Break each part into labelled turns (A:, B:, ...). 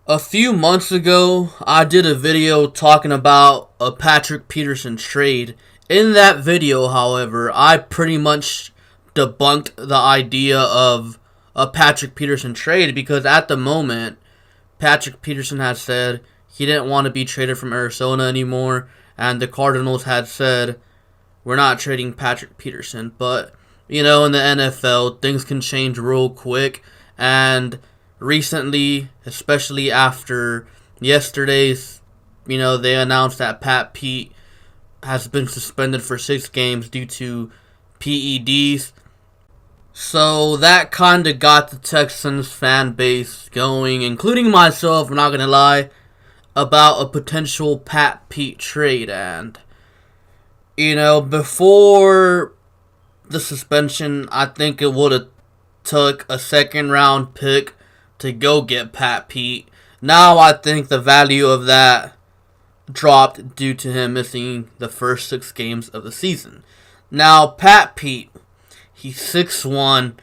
A: A few months ago, I did a video talking about a Patrick Peterson trade. In that video, however, I pretty much debunked the idea of a Patrick Peterson trade because at the moment, Patrick Peterson had said he didn't want to be traded from Arizona anymore, and the Cardinals had said, we're not trading Patrick Peterson. But, in the NFL, things can change real quick, and recently, especially after yesterday's, they announced that Pat Pete has been suspended for 6 games due to PEDs. So that kind of got the Texans fan base going, including myself, I'm not going to lie, about a potential Pat Pete trade. And, before the suspension, I think it would have took a second round pick to go get Pat Pete. Now I think the value of that dropped due to him missing the first 6 games of the season. Now, Pat Pete, he's 6'1",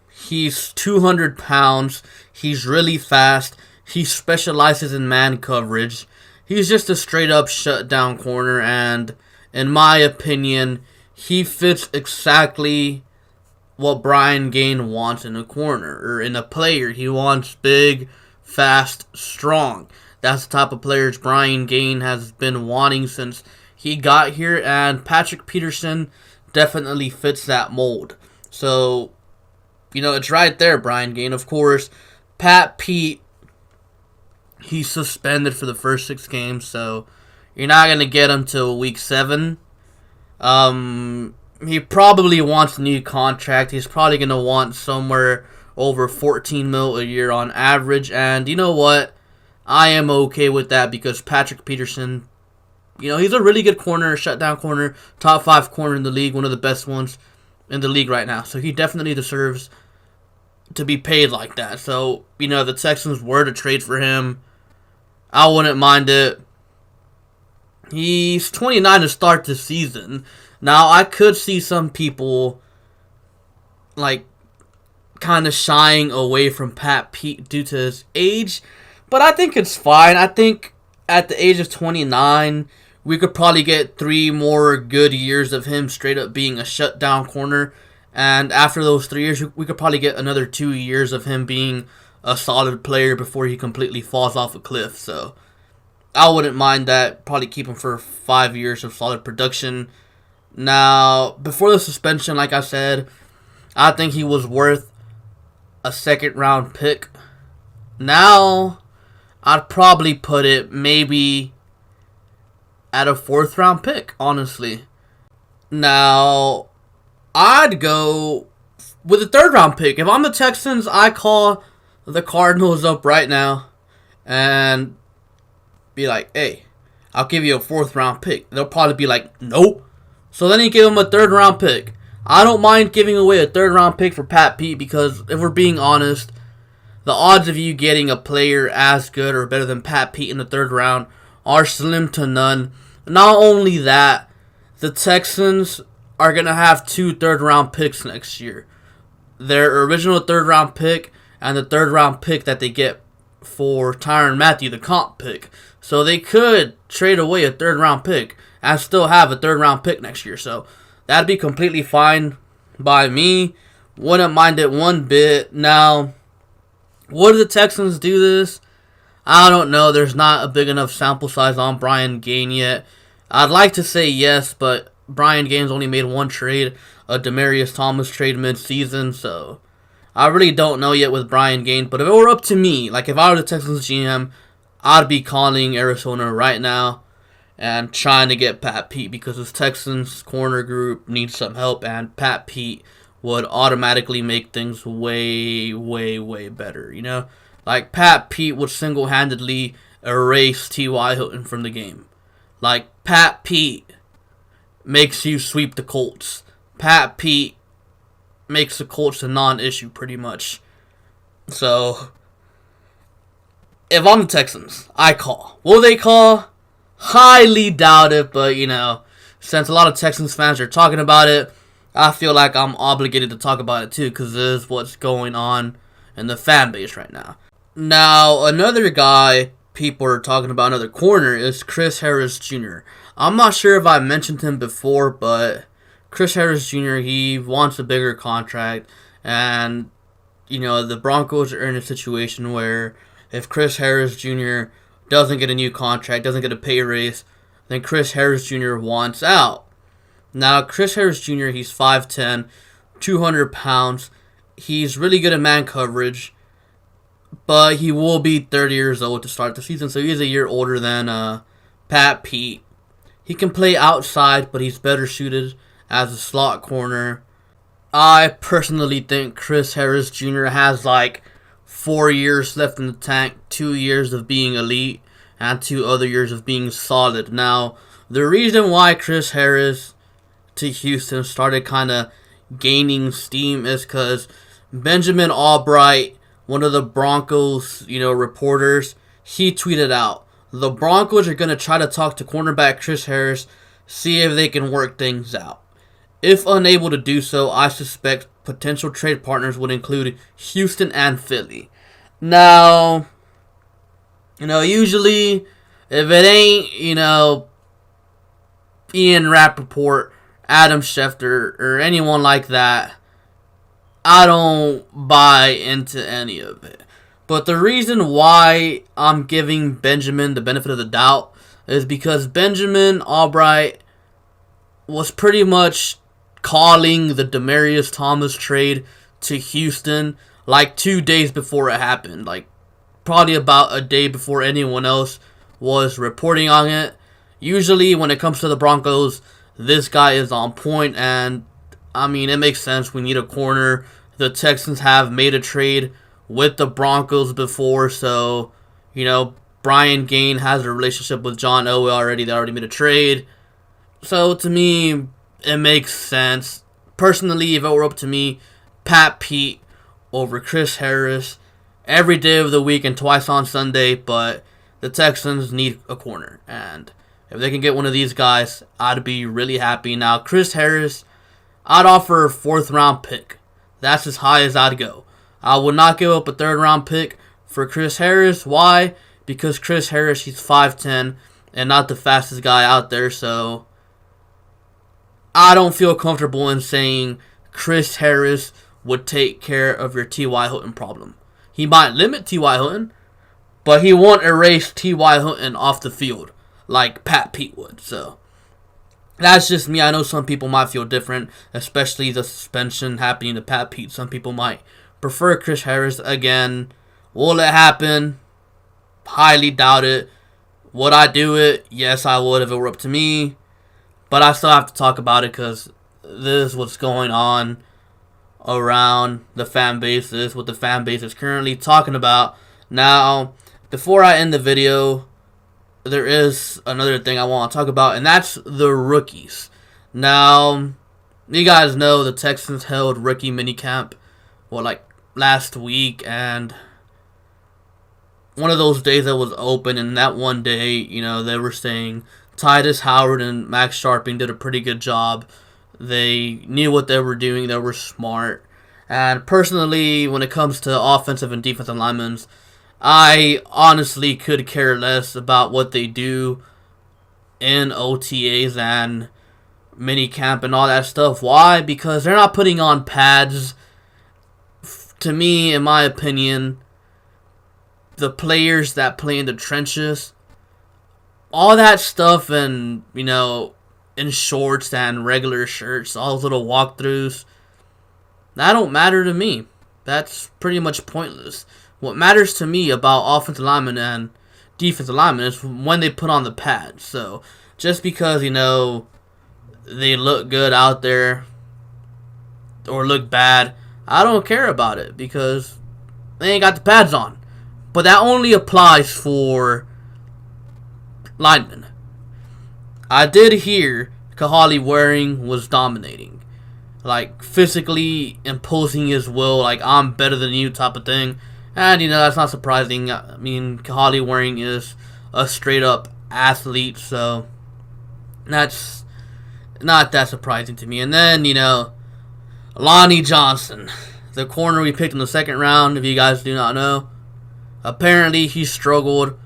A: he's 200 pounds, he's really fast, he specializes in man coverage, he's just a straight up shutdown corner, and in my opinion, he fits exactly what Brian Gaine wants in a corner, or in a player. He wants big, fast, strong. That's the type of players Brian Gaine has been wanting since he got here, and Patrick Peterson definitely fits that mold. So, it's right there, Brian Gaine. Of course, Pat Pete, he's suspended for the first 6 games, so you're not going to get him till week 7. He probably wants a new contract. He's probably going to want somewhere over $14 million a year on average. And you know what? I am okay with that because Patrick Peterson, he's a really good corner, shutdown corner, top 5 corner in the league, one of the best ones in the league right now. So he definitely deserves to be paid like that. So, the Texans were to trade for him, I wouldn't mind it. He's 29 to start this season. Now, I could see some people, kind of shying away from Pat Pete due to his age, but I think it's fine. I think at the age of 29, we could probably get 3 more good years of him straight up being a shutdown corner, and after those 3 years, we could probably get another 2 years of him being a solid player before he completely falls off a cliff, so I wouldn't mind that. Probably keep him for 5 years of solid production. Now, before the suspension, like I said, I think he was worth a second round pick. Now, I'd probably put it maybe at a 4th round pick, honestly. Now, I'd go with a 3rd round pick. If I'm the Texans, I call the Cardinals up right now and be like, hey, I'll give you a 4th round pick. They'll probably be like, nope. So then you give him a 3rd round pick. I don't mind giving away a 3rd round pick for Pat Pete because if we're being honest, the odds of you getting a player as good or better than Pat Pete in the 3rd round are slim to none. Not only that, the Texans are going to have 2 3rd round picks next year. Their original 3rd round pick and the 3rd round pick that they get for Tyrann Mathieu, the comp pick. So they could trade away a 3rd round pick and still have a 3rd round pick next year. So that'd be completely fine by me. Wouldn't mind it one bit. Now, would the Texans do this? I don't know. There's not a big enough sample size on Brian Gaine yet. I'd like to say yes, but Brian Gaine's only made 1 trade, a Demaryius Thomas trade mid-season, so I really don't know yet with Brian Gaine. But if it were up to me, if I were the Texans GM, I'd be calling Arizona right now and trying to get Pat Pete because this Texans corner group needs some help, and Pat Pete would automatically make things way, way, way better, Pat Pete would single-handedly erase T.Y. Hilton from the game. Pat Pete makes you sweep the Colts. Pat Pete makes the Colts a non-issue, pretty much. So, if I'm the Texans, I call. Will they call? Highly doubt it, but, since a lot of Texans fans are talking about it, I feel like I'm obligated to talk about it too, because this is what's going on in the fan base right now. Now, another guy people are talking about, another corner, is Chris Harris Jr. I'm not sure if I mentioned him before, but Chris Harris Jr., he wants a bigger contract. And, the Broncos are in a situation where if Chris Harris Jr. doesn't get a new contract, doesn't get a pay raise, then Chris Harris Jr. wants out. Now, Chris Harris Jr., he's 5'10", 200 pounds. He's really good at man coverage, but he will be 30 years old to start the season, so he is a year older than Pat Pete. He can play outside, but he's better suited as a slot corner. I personally think Chris Harris Jr. has like 4 years left in the tank, 2 years of being elite, and 2 other years of being solid. Now, the reason why Chris Harris to Houston started kind of gaining steam is because Benjamin Albright, one of the Broncos, reporters, he tweeted out, the Broncos are going to try to talk to cornerback Chris Harris, see if they can work things out. If unable to do so, I suspect potential trade partners would include Houston and Philly. Now, usually, if it ain't, Ian Rappaport, Adam Schefter, or anyone like that, I don't buy into any of it. But the reason why I'm giving Benjamin the benefit of the doubt is because Benjamin Albright was pretty much calling the Demaryius Thomas trade to Houston like 2 days before it happened. Like, probably about a day before anyone else was reporting on it. Usually, when it comes to the Broncos, this guy is on point, and, it makes sense. We need a corner. The Texans have made a trade with the Broncos before, so, Brian Gain has a relationship with John Elway already. They already made a trade. So, to me, it makes sense. Personally, if it were up to me, Pat Pete over Chris Harris every day of the week and twice on Sunday, but the Texans need a corner, and if they can get one of these guys, I'd be really happy. Now, Chris Harris, I'd offer a 4th-round pick. That's as high as I'd go. I would not give up a 3rd-round pick for Chris Harris. Why? Because Chris Harris, he's 5'10", and not the fastest guy out there, so I don't feel comfortable in saying Chris Harris would take care of your T.Y. Hilton problem. He might limit T.Y. Hilton, but he won't erase T.Y. Hilton off the field like Pat Pete would. So that's just me. I know some people might feel different, especially the suspension happening to Pat Pete. Some people might prefer Chris Harris. Again, will it happen? Highly doubt it. Would I do it? Yes, I would if it were up to me. But I still have to talk about it because this is what's going on around the fan base. This is what the fan base is currently talking about. Now, before I end the video, there is another thing I want to talk about, and that's the rookies. Now, you guys know the Texans held rookie minicamp, last week, and one of those days that was open, and that one day, they were saying Titus Howard and Max Sharping did a pretty good job. They knew what they were doing. They were smart. And personally, when it comes to offensive and defensive linemen, I honestly could care less about what they do in OTAs and minicamp and all that stuff. Why? Because they're not putting on pads. To me, in my opinion, the players that play in the trenches, all that stuff and, in shorts and regular shirts, all those little walkthroughs, that don't matter to me. That's pretty much pointless. What matters to me about offensive linemen and defensive linemen is when they put on the pads. So, just because, they look good out there or look bad, I don't care about it because they ain't got the pads on. But that only applies for linemen. I did hear Kahali Waring was dominating. Physically imposing his will, I'm better than you type of thing. And, that's not surprising. Kahali Waring is a straight-up athlete, so that's not that surprising to me. And then, Lonnie Johnson, the corner we picked in the 2nd round, if you guys do not know. Apparently, he struggled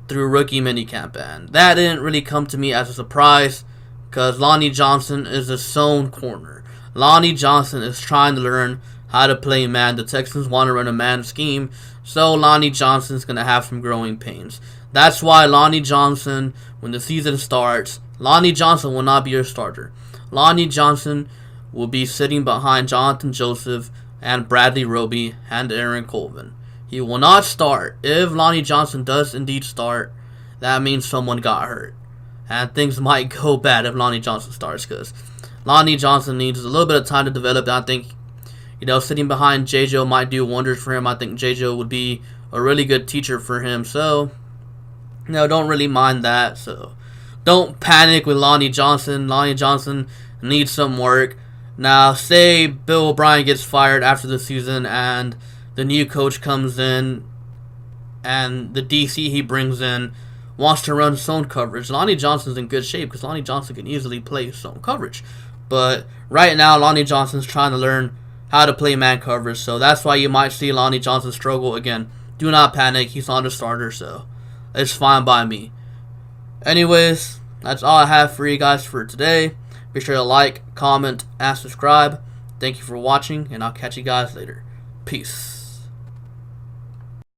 A: through rookie minicamp, and that didn't really come to me as a surprise because Lonnie Johnson is a zone corner. Lonnie Johnson is trying to learn how to play man. The Texans want to run a man scheme, so Lonnie Johnson's going to have some growing pains. That's why Lonnie Johnson, when the season starts, Lonnie Johnson will not be your starter. Lonnie Johnson will be sitting behind Jonathan Joseph and Bradley Roby and Aaron Colvin. He will not start. If Lonnie Johnson does indeed start, that means someone got hurt. And things might go bad if Lonnie Johnson starts, because Lonnie Johnson needs a little bit of time to develop. I think, sitting behind J.J. might do wonders for him. I think J.J. would be a really good teacher for him. So, don't really mind that. So, don't panic with Lonnie Johnson. Lonnie Johnson needs some work. Now, say Bill O'Brien gets fired after the season and the new coach comes in and the DC he brings in wants to run zone coverage. Lonnie Johnson's in good shape because Lonnie Johnson can easily play zone coverage. But right now, Lonnie Johnson's trying to learn how to play man coverage. So that's why you might see Lonnie Johnson struggle again. Do not panic. He's not a starter, so it's fine by me. Anyways, that's all I have for you guys for today. Be sure to like, comment, and subscribe. Thank you for watching, and I'll catch you guys later. Peace.